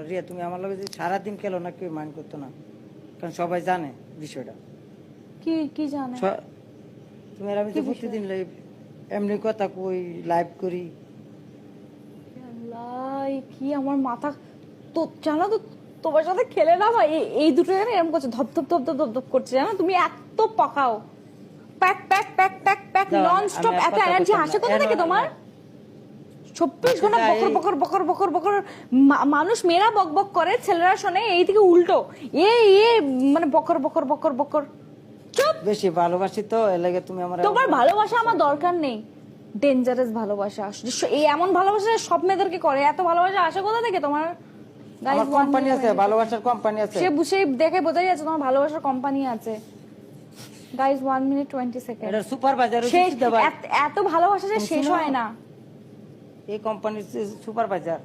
রিয়া তুমি আমার লগে যে সারাদিন খেলো না কেউ মাইন্ড করতো না, কারণ সবাই জানে বিষয়টা। কি কি জানে? তুমি আর আমি তো প্রতিদিন এমনি কথা কই, লাইভ করি। আল্লাহ, কি আমার মাথা তো জানো তো, তোমার সাথে খেলে না ভাই এই দুটো জানে এরকম করছে, ধপ ধপ ধপ ধপ ধপ ধপ করছে, জানো তুমি এত পাকাও, প্যাক প্যাক প্যাক প্যাক প্যাক নন স্টপ, এত এনার্জি আসে কোথা থেকে তোমার? 24 ঘন্টা বকর বকর বকর বকর বকর, মানুষ মেয়েরা বক বক করে, ছেলেরা শোনে, এই থেকে উল্টো এ এ মানে বকর বকর বকর বকর। চুপ। বেশি ভালোবাসি তো এর লাগে তুমি আমার। তোমার ভালোবাসা আমার দরকার নেই, ডেঞ্জারাস ভালোবাসা। এই এমন ভালোবাসা সব মেয়েদেরকে করে, এত ভালোবাসা আসে কোথা থেকে তোমার? আমার কোম্পানি আছে, ভালোবাসার কোম্পানি আছে। সে দেখে বোঝাই যাচ্ছে তোমার ভালোবাসার কোম্পানি আছে। Guys 1 minute 20 second. এটা সুপারভাইজার এত ভালোবাসা যে শেষ হয় না। এই কোম্পানির সুপারভাইজার।